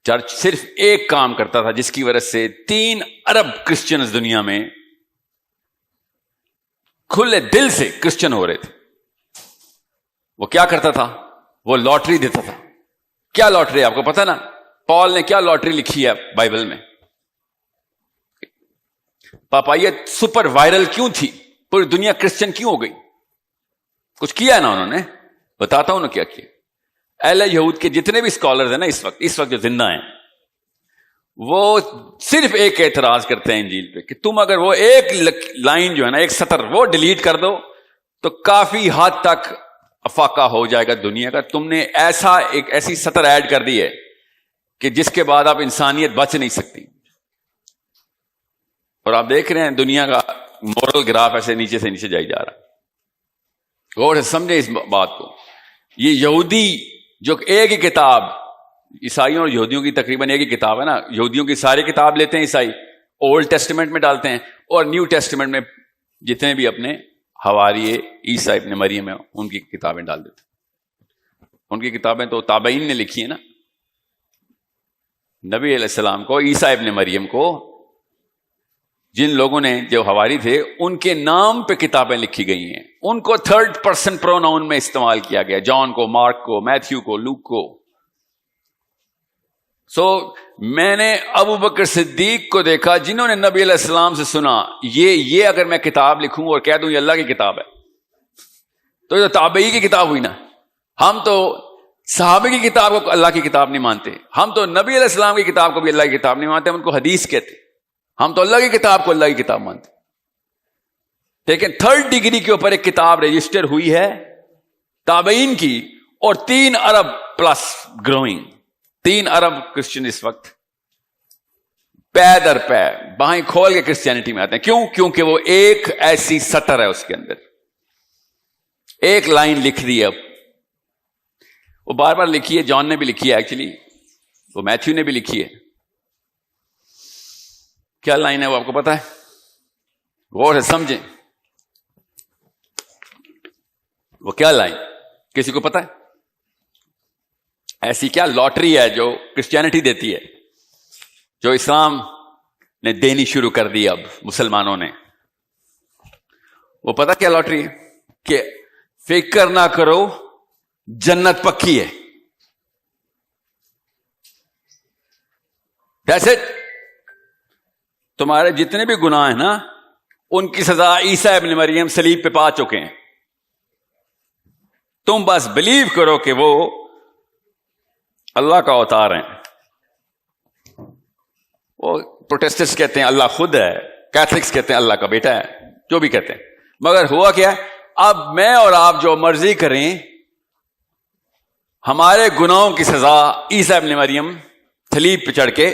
Church صرف ایک کام کرتا تھا جس کی وجہ سے 3 ارب کرسچنز دنیا میں کھلے دل سے کرسچن ہو رہے تھے. وہ کیا کرتا تھا؟ وہ لاٹری دیتا تھا. کیا لاٹری ہے آپ کو پتا نا؟ پال نے کیا لاٹری لکھی ہے بائبل میں؟ پاپائیت سپر وائرل کیوں تھی؟ پوری دنیا کرسچن کیوں ہو گئی؟ کچھ کیا نا انہوں نے. بتاتا ہوں نا کیا کیا. اہل یہود کے جتنے بھی اسکالرز ہیں نا اس وقت جو زندہ ہیں، وہ صرف ایک اعتراض کرتے ہیں انجیل پہ کہ تم اگر وہ ایک لائن جو ہے نا، ایک سطر وہ ڈیلیٹ کر دو تو کافی حد تک افاقہ ہو جائے گا دنیا کا. تم نے ایسی سطر ایڈ کر دی ہے کہ جس کے بعد آپ انسانیت بچ نہیں سکتی. اور آپ دیکھ رہے ہیں دنیا کا مورل گراف ایسے نیچے سے نیچے جائی جا رہا. غور سے سمجھیں اس بات کو. یہ یہودی جو ایک ہی کتاب، عیسائیوں اور یہودیوں کی تقریباً ایک ہی کتاب ہے نا. یہودیوں کی ساری کتاب لیتے ہیں عیسائی، اولڈ ٹیسٹمنٹ میں ڈالتے ہیں، اور نیو ٹیسٹمنٹ میں جتنے بھی اپنے حواری عیسیٰ ابن مریم ہیں ان کی کتابیں ڈال دیتے ہیں. ان کی کتابیں تو تابعین نے لکھی ہیں نا. نبی علیہ السلام کو، عیسیٰ ابن مریم کو، جن لوگوں نے جو حواری تھے ان کے نام پہ کتابیں لکھی گئی ہیں. ان کو 3rd پرسن پروناؤن میں استعمال کیا گیا، جان کو، مارک کو، میتھیو کو، لوک کو. میں نے ابو بکر صدیق کو دیکھا جنہوں نے نبی علیہ السلام سے سنا یہ اگر میں کتاب لکھوں اور کہہ دوں یہ اللہ کی کتاب ہے تو یہ تابعی کی کتاب ہوئی نا. ہم تو صحابہ کی کتاب کو اللہ کی کتاب نہیں مانتے. ہم تو نبی علیہ السلام کی کتاب کو بھی اللہ کی کتاب نہیں مانتے. ہم ان کو حدیث کہتے. ہم تو اللہ کی کتاب کو اللہ کی کتاب مانتے. لیکن 3rd ڈگری کے اوپر ایک کتاب رجسٹر ہوئی ہے تابعین کی، اور 3 ارب پلس گروئنگ. 3 ارب کرسچن اس وقت پے در پے باہیں کھول کے کرسچینٹی میں آتے ہیں. کیوں؟ کیونکہ وہ ایک ایسی سطر ہے، اس کے اندر ایک لائن لکھ دی ہے. وہ بار بار لکھی ہے، جان نے بھی لکھی ہے، ایکچولی وہ میتھیو نے بھی لکھی ہے. کیا لائن ہے وہ آپ کو پتا ہے؟ غور سے سمجھیں. وہ کیا لائن کسی کو پتا ہے؟ ایسی کیا لاٹری ہے جو کرسچینٹی دیتی ہے، جو اسلام نے دینی شروع کر دی اب مسلمانوں نے؟ وہ پتا کیا لاٹری ہے؟ کہ فکر نہ کرو جنت پکی ہے. That's it. تمہارے جتنے بھی گناہ ہیں نا ان کی سزا عیسیٰ ابن مریم صلیب پہ پا چکے ہیں. تم بس بلیو کرو کہ وہ اللہ کا اوتار ہیں. وہ پروٹیسٹنٹس کہتے ہیں اللہ خود ہے، کیتھولکس کہتے ہیں اللہ کا بیٹا ہے، جو بھی کہتے ہیں. مگر ہوا کیا ہے؟ اب میں اور آپ جو مرضی کریں، ہمارے گناہوں کی سزا عیسیٰ ابن مریم صلیب پہ چڑھ کے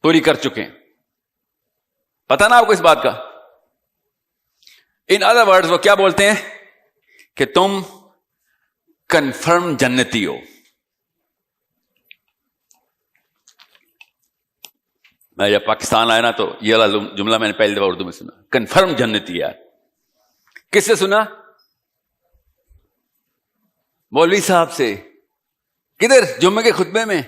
پوری کر چکے ہیں. پتا نا آپ کو اس بات کا؟ ان ادر ورڈز وہ کیا بولتے ہیں کہ تم کنفرم جنتی ہو. میں جب پاکستان آیا نا تو یہ والا جملہ میں نے پہلی دفعہ اردو میں سنا، کنفرم جنتی. یار کس سے سنا؟ مولوی صاحب سے. کدھر؟ جمعے کے خطبے میں.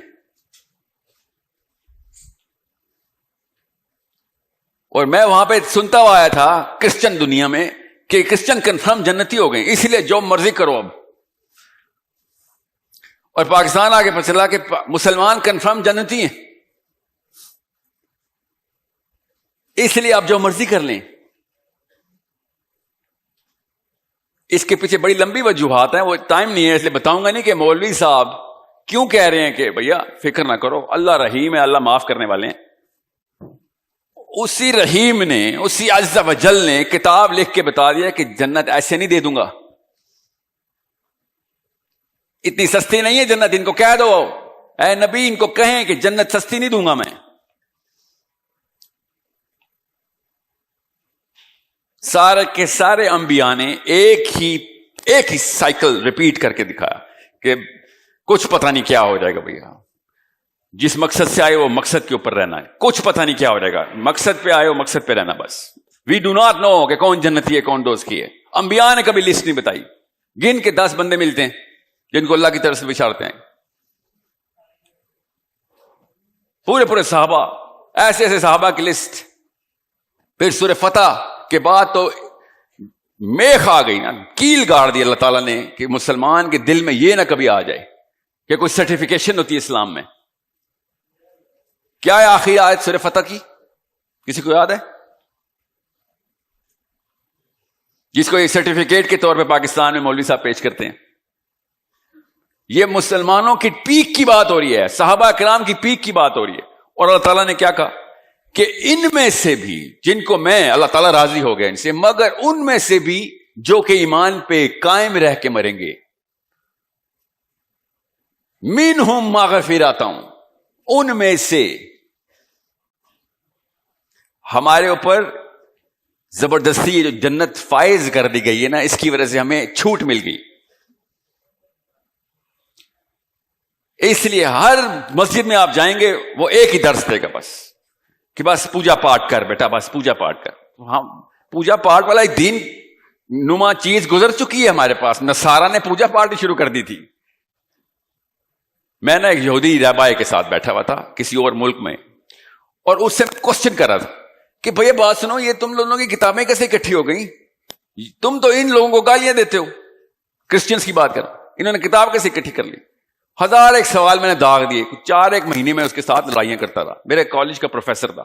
اور میں وہاں پہ سنتا ہوا آیا تھا کرسچن دنیا میں کہ کرسچن کنفرم جنتی ہو گئے، اس لیے جو مرضی کرو اب. اور پاکستان آگے پتہ چلا کہ مسلمان کنفرم جنتی ہیں، اس لیے آپ جو مرضی کر لیں. اس کے پیچھے بڑی لمبی وجوہات ہیں، وہ ٹائم نہیں ہے اس لیے بتاؤں گا نہیں کہ مولوی صاحب کیوں کہہ رہے ہیں کہ بھیا فکر نہ کرو، اللہ رحیم ہے، اللہ معاف کرنے والے ہیں. اسی رحیم نے، اسی عز و جل نے کتاب لکھ کے بتا دیا کہ جنت ایسے نہیں دے دوں گا، اتنی سستی نہیں ہے جنت. ان کو کہہ دو اے نبی، ان کو کہیں کہ جنت سستی نہیں دوں گا میں. سارے کے سارے انبیاء نے ایک ہی سائیکل ریپیٹ کر کے دکھایا کہ کچھ پتہ نہیں کیا ہو جائے گا بھیا. جس مقصد سے آئے وہ مقصد کے اوپر رہنا ہے، کچھ پتہ نہیں کیا ہو جائے گا. مقصد پہ آئے وہ مقصد پہ رہنا بس. وی ڈو ناٹ نو کہ کون جنتی ہے کون دوست کی ہے. انبیاء نے کبھی لسٹ نہیں بتائی. گن کے 10 بندے ملتے ہیں جن کو اللہ کی طرف سے بشارتیں ہیں. پورے پورے صحابہ، ایسے ایسے صحابہ کی لسٹ. پھر سورہ فتح کے بعد تو میخ آ گئی نا، کیل گاڑ دی اللہ تعالیٰ نے کہ مسلمان کے دل میں یہ نہ کبھی آ جائے کہ کوئی سرٹیفکیشن ہوتی ہے اسلام میں. کیا ہے آخری آیت سورہ فتح کی؟ کسی کو یاد ہے؟ جس کو یہ سرٹیفکیٹ کے طور پہ پاکستان میں مولوی صاحب پیش کرتے ہیں. یہ مسلمانوں کی پیک کی بات ہو رہی ہے، صحابہ کرام کی پیک کی بات ہو رہی ہے. اور اللہ تعالیٰ نے کیا کہا کہ ان میں سے بھی جن کو میں، اللہ تعالیٰ راضی ہو گیا ان سے، مگر ان میں سے بھی جو کہ ایمان پہ قائم رہ کے مریں گے. منہم مغفرۃ، ان میں سے ہمارے اوپر زبردستی یہ جو جنت فائز کر دی گئی ہے نا، اس کی وجہ سے ہمیں چھوٹ مل گئی. اس لیے ہر مسجد میں آپ جائیں گے وہ ایک ہی درس دے گا بس، کہ بس پوجا پاٹ کر بیٹا، بس پوجا پاٹ کر. ہاں، پوجا پاٹ والا ایک دین نما چیز گزر چکی ہے ہمارے پاس. نصارہ نے پوجا پاٹ شروع کر دی تھی. میں نے ایک یہودی رہبائے کے ساتھ بیٹھا ہوا تھا کسی اور ملک میں، اور اس سے کوشچن کر رہا تھا کہ بھئی بات سنو، یہ تم لوگوں کی کتابیں کیسے اکٹھی ہو گئیں؟ تم تو ان لوگوں کو گالیاں دیتے ہو، کرسچنس کی بات کر، انہوں نے کتاب کیسے اکٹھی کر لی؟ ہزار ایک سوال میں نے داغ دیے. 4 مہینے میں اس کے ساتھ لڑائیاں کرتا رہا. میرے کالج کا پروفیسر تھا،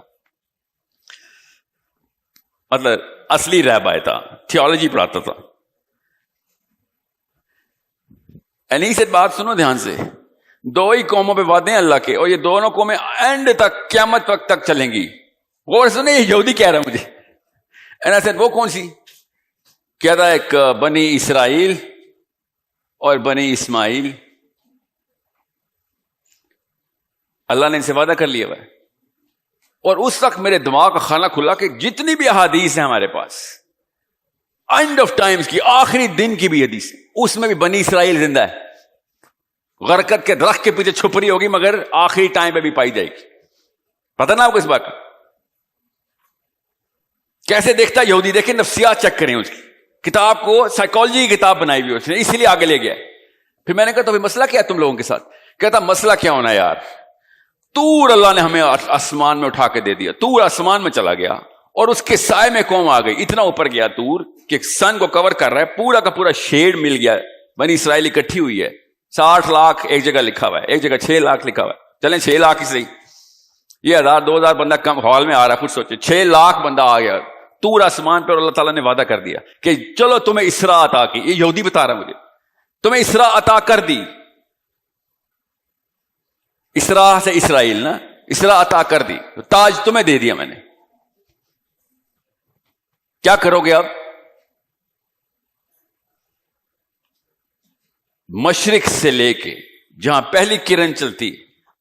مطلب اصلی رہبر تھا، تھیولوجی پڑھاتا تھا. انہی سے بات سنو دھیان سے. 2 ہی قوموں پہ وعدے ہیں اللہ کے، اور یہ دونوں قومیں اینڈ تک، قیامت وقت تک چلیں گی. غور سے نہیں، یہودی کہہ رہا ہے مجھے. And I said, وہ کون سی؟ کیا تھا؟ ایک بنی اسرائیل اور بنی اسماعیل. اللہ نے ان سے وعدہ کر لیا ہوا ہے. اور اس وقت میرے دماغ کا خانہ کھلا کہ جتنی بھی احادیث ہیں ہمارے پاس، اینڈ آف ٹائمز کی، آخری دن کی بھی حدیث، اس میں بھی بنی اسرائیل زندہ ہے. غرقت کے درخت کے پیچھے چھپ رہی ہوگی مگر آخری ٹائم پہ بھی پائی جائے گی. پتہ نا آپ کو اس بات کا؟ کیسے دیکھتا یہودی؟ دیکھیں نفسیات چیک کریں اس کی. کتاب کو سائیکالوجی کی کتاب بنائی ہوئی اس نے، اسی لیے آگے لے گیا. پھر میں نے کہا تو مسئلہ کیا ہے تم لوگوں کے ساتھ؟ کہتا مسئلہ کیا ہونا یار، طور اللہ نے ہمیں آسمان میں اٹھا کے دے دیا. طور آسمان میں چلا گیا اور اس کے سائے میں قوم آ گئی. اتنا اوپر گیا طور کہ سن کو کور کر رہا ہے، پورا کا پورا شیڈ مل گیا. بنی اسرائیل اکٹھی ہوئی ہے. 60 لاکھ ایک جگہ لکھا ہوا ہے، ایک جگہ 6 لاکھ لکھا ہوا ہے. چلیں 6 لاکھ ہی صحیح، یہ 1000-2000 بندہ کم ہال میں آ رہا ہے. کچھ سوچے 6 لاکھ بندہ آ گیا طور آسمان پہ، اور اللہ تعالیٰ نے وعدہ کر دیا کہ چلو تمہیں اسراء عطا کی. یہ یہودی بتا رہا مجھے، تمہیں اسراء عطا کر دی. اسراء سے اسرائیل نا، اسراء عطا کر دی، تاج تمہیں دے دیا میں نے. کیا کرو گے اب؟ مشرق سے لے کے جہاں پہلی کرن چلتی،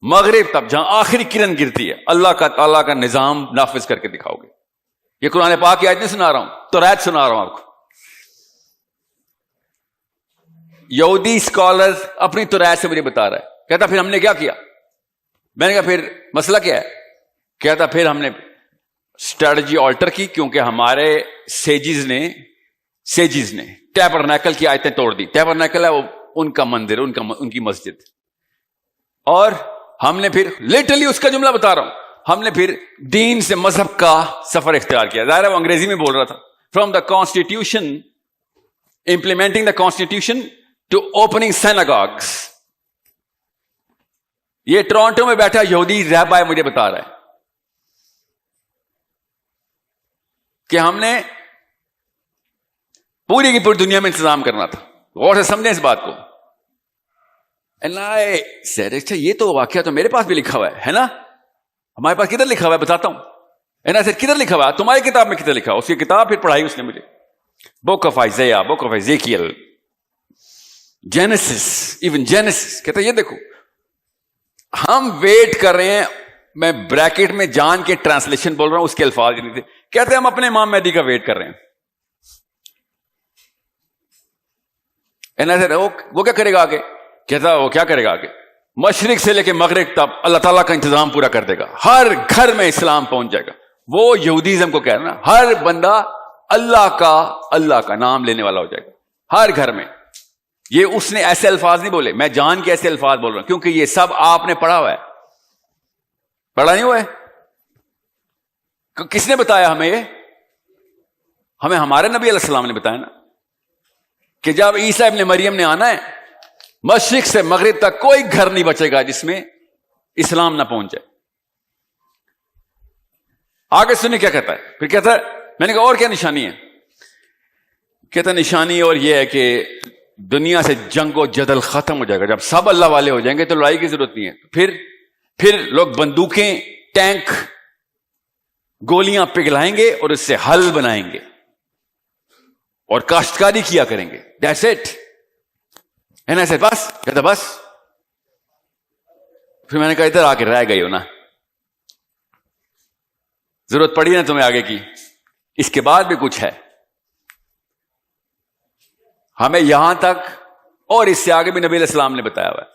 مغرب تک جہاں آخری کرن گرتی ہے، اللہ کا تعالیٰ کا نظام نافذ کر کے دکھاؤ گے. یہ قرآن پاک کی آیت نہیں سنا رہا ہوں، توریت سنا رہا ہوں آپ کو. یہودی اسکالر اپنی توریت سے مجھے بتا رہا ہے. کہتا پھر ہم نے کیا کیا؟ میں نے کہا پھر مسئلہ کیا ہے؟ کہتا پھر ہم نے اسٹریٹجی آلٹر کی، کیونکہ ہمارے سیجز نے ٹیبرنیکل کی آیتیں توڑ دی. ٹیبرنیکل ہے وہ ان کا مندر، ان کی مسجد. اور ہم نے پھر لٹرلی اس کا جملہ بتا رہا ہوں، ہم نے پھر دین سے مذہب کا سفر اختیار کیا. ظاہر ہے وہ انگریزی میں بول رہا تھا. From the constitution, implementing the constitution to opening synagogues. یہ ٹورانٹو میں بیٹھا یہودی رہبر مجھے بتا رہا ہے کہ ہم نے پوری کی پوری دنیا میں انتظام کرنا تھا. غور سے سمجھیں اس بات کو. اچھا یہ تو واقعہ تو میرے پاس بھی لکھا ہوا ہے نا. ہمارے پاس کدھر لکھا ہوا ہے بتاتا ہوں. کدھر لکھا ہوا ہے؟ تمہاری کتاب میں کدھر لکھا ہوا؟ اس کی کتاب پھر پڑھائی اس نے مجھے. Book of Isaiah, book of Ezekiel, Genesis, even Genesis. کہتا یہ دیکھو ہم ویٹ کر رہے ہیں. میں بریکٹ میں جان کے ٹرانسلیشن بول رہا ہوں، اس کے الفاظ نہیں تھے. کہتے ہم اپنے امام مہدی کا ویٹ کر رہے ہیں. وہ کیا کرے گا آگے؟ کہتا وہ کیا کرے گا آگے؟ مشرق سے لے کے مغرب تک اللہ تعالیٰ کا انتظام پورا کر دے گا. ہر گھر میں اسلام پہنچ جائے گا. وہ یہودیزم کو کہہ رہا نا، ہر بندہ اللہ کا نام لینے والا ہو جائے گا ہر گھر میں. یہ اس نے ایسے الفاظ نہیں بولے، میں جان کے ایسے الفاظ بول رہا ہوں کیونکہ یہ سب آپ نے پڑھا ہوا ہے. پڑھا نہیں ہوا ہے؟ کس نے بتایا ہمیں یہ؟ ہمیں ہمارے نبی علیہ السلام نے بتایا نا کہ جب عیسیٰ ابن مریم نے آنا ہے مشرق سے مغرب تک کوئی گھر نہیں بچے گا جس میں اسلام نہ پہنچ جائے. آگے سنیں کیا کہتا ہے. پھر کہتا ہے, میں نے کہا اور کیا نشانی ہے؟ کہتا ہے نشانی اور یہ ہے کہ دنیا سے جنگ و جدل ختم ہو جائے گا. جب سب اللہ والے ہو جائیں گے تو لڑائی کی ضرورت نہیں ہے. پھر لوگ بندوقیں, ٹینک, گولیاں پگھلائیں گے اور اس سے حل بنائیں گے اور کاشتکاری کیا کریں گے. That's it. And I said, بس. کہتا بس. پھر میں نے کہا ادھر آ کے رہ گئی ہو نا, ضرورت پڑی نا تمہیں آگے کی. اس کے بعد بھی کچھ ہے. ہمیں یہاں تک اور اس سے آگے بھی نبی علیہ السلام نے بتایا ہوا ہے.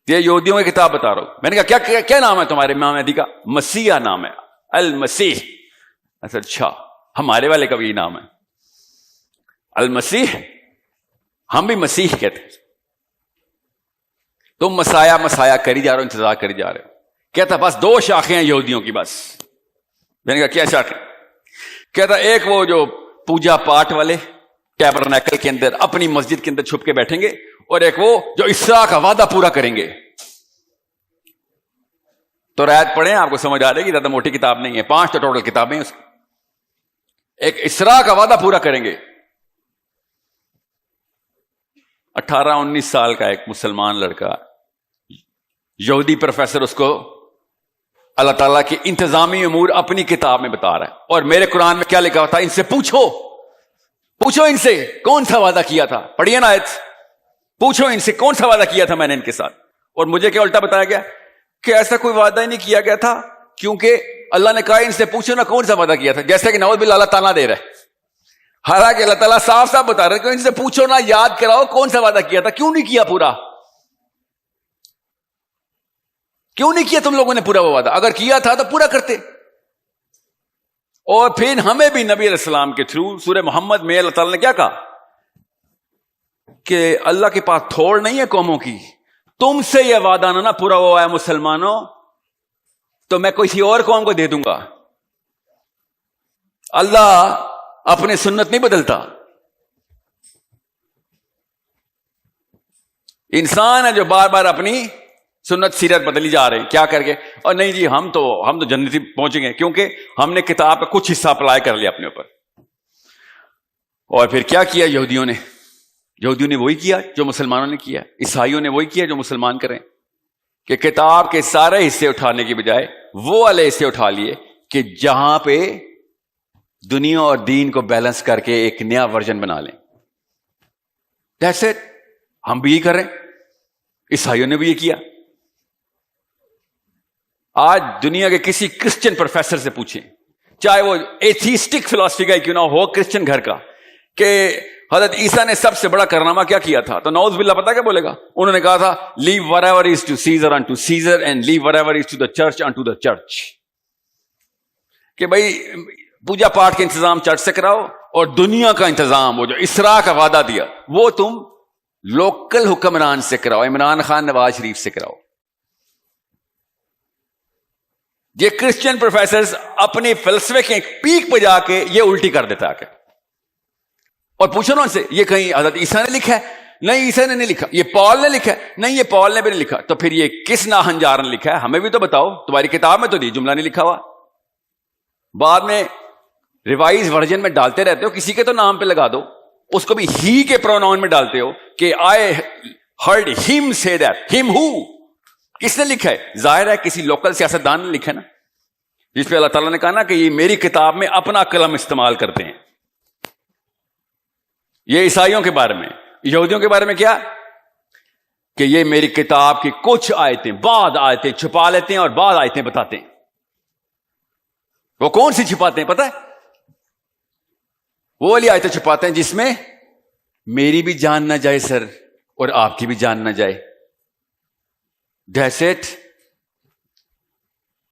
یہ یہودیوں کی کتاب بتا رہا ہوں. میں نے کہا کیا نام ہے تمہارے امام مہدی کا؟ مسیح نام ہے, المسیح. اچھا, ہمارے والے کا بھی نام ہے المسیح. ہم بھی مسیح کہتے ہیں. تم مسایا کری جا رہے ہو, انتظار کری جا رہے ہو. کہتا بس 2 شاخیں ہیں یہودیوں کی بس. میں نے کہا کیا شاخیں؟ کہتا ایک وہ جو پوجا پاٹ والے ٹیبرنیکل کے اندر اپنی مسجد کے اندر چھپ کے بیٹھیں گے, اور ایک وہ جو اسراء کا وعدہ پورا کریں گے. تو رعایت پڑھیں, آپ کو سمجھ آ رہے گی, زیادہ موٹی کتاب نہیں ہے, 5 تو ٹوٹل کتابیں اس کی. ایک اسراء کا وعدہ پورا کریں گے. 18-19 سال کا ایک مسلمان لڑکا, یہودی پروفیسر, اس کو اللہ تعالیٰ کی انتظامی امور اپنی کتاب میں بتا رہا ہے. اور میرے قرآن میں کیا لکھا تھا؟ ان سے پوچھو ان سے کون سا وعدہ کیا تھا. پڑھیے نا آیت. پوچھو ان سے کون سا وعدہ کیا تھا میں نے ان کے ساتھ. اور مجھے کیا الٹا بتایا گیا کہ ایسا کوئی وعدہ ہی نہیں کیا گیا تھا, کیونکہ اللہ نے کہا ان سے پوچھو نا کون سا وعدہ کیا تھا. جیسے کہ نعوذ باللہ اللہ تعالیٰ دے رہا ہے, حالانکہ اللہ تعالیٰ صاف صاف بتا رہا ہے کہ ان سے پوچھو نا, یاد کراؤ کون سا وعدہ کیا تھا. کیوں نہیں کیا پورا؟ کیوں نہیں کیا تم لوگوں نے پورا وہ وعدہ؟ اگر کیا تھا تو پورا کرتے. اور پھر ہمیں بھی نبی علیہ السلام کے تھرو سورہ محمد میں اللہ تعالیٰ نے کیا کہا کہ اللہ کے پاس تھوڑ نہیں ہے قوموں کی, تم سے یہ وعدہ نہ پورا ہوا ہے مسلمانوں تو میں کسی اور قوم کو دے دوں گا. اللہ اپنی سنت نہیں بدلتا. انسان ہے جو بار بار اپنی سنت سیرت بدلی جا رہے ہیں کیا کر کے, اور نہیں جی ہم تو جنتی پہنچیں گے کیونکہ ہم نے کتاب کا کچھ حصہ اپلائی کر لیا اپنے اوپر. اور پھر کیا کیا یہودیوں نے وہی کیا جو مسلمانوں نے کیا, عیسائیوں نے وہی کیا جو مسلمان کریں, کہ کتاب کے سارے حصے اٹھانے کی بجائے وہ والے حصے اٹھا لیے کہ جہاں پہ دنیا اور دین کو بیلنس کر کے ایک نیا ورژن بنا لیں. That's it. ہم بھی یہ کر رہے ہیں, عیسائیوں نے بھی یہ کیا. آج دنیا کے کسی کرسچن پروفیسر سے پوچھیں, چاہے وہ ایتھیسٹک فلسفی کا کیوں نہ ہو, کرسچن گھر کا, کہ حضرت عیسیٰ نے سب سے بڑا کارنامہ کیا کیا تھا, تو نعوذ باللہ پتہ کیا بولے گا؟ انہوں نے کہا تھا leave whatever is to Caesar unto Caesar and leave whatever is to the church unto the church. کہ بھائی پوجا پاٹ کے انتظام چرچ سے کراؤ, اور دنیا کا انتظام وہ جو اسراء کا وعدہ دیا وہ تم لوکل حکمران سے کراؤ, عمران خان, نواز شریف سے کراؤ. یہ کرسچن پروفیسرز اپنے فلسفے کے پیک پہ جا کے یہ الٹی کر دیتا ہے. اور پوچھو نا ان سے, یہ کہیں حضرت عیسیٰ نے لکھا ہے؟ نہیں عیسیٰ نے نہیں لکھا. یہ پال نے لکھا ہے؟ نہیں یہ پال نے بھی نہیں لکھا. تو پھر یہ کس ناہنجار نے لکھا ہے؟ ہمیں بھی تو بتاؤ. تمہاری کتاب میں تو یہ جملہ نہیں لکھا ہوا, بعد میں ریوائز ورژن میں ڈالتے رہتے ہو, کسی کے تو نام پہ لگا دو, اس کو بھی ہی کے پروناؤن میں ڈالتے ہو کہ آئی ہرڈ ہم سے دیٹ. ہم ہو کس نے لکھا ہے؟ ظاہر ہے کسی لوکل سیاستدان نے لکھا ہے نا, جس پہ اللہ تعالیٰ نے کہا نا کہ یہ میری کتاب میں اپنا قلم استعمال کرتے ہیں. یہ عیسائیوں کے بارے میں. یہودیوں کے بارے میں کیا کہ یہ میری کتاب کی کچھ آیتیں, بعض آیتیں چھپا لیتے ہیں اور بعض آیتیں بتاتے ہیں. وہ کون سی چھپاتے ہیں پتہ ہے؟ وہ والی آیتیں چھپاتے ہیں جس میں میری بھی جان نہ جائے سر اور آپ کی بھی جان نہ جائے. That's it.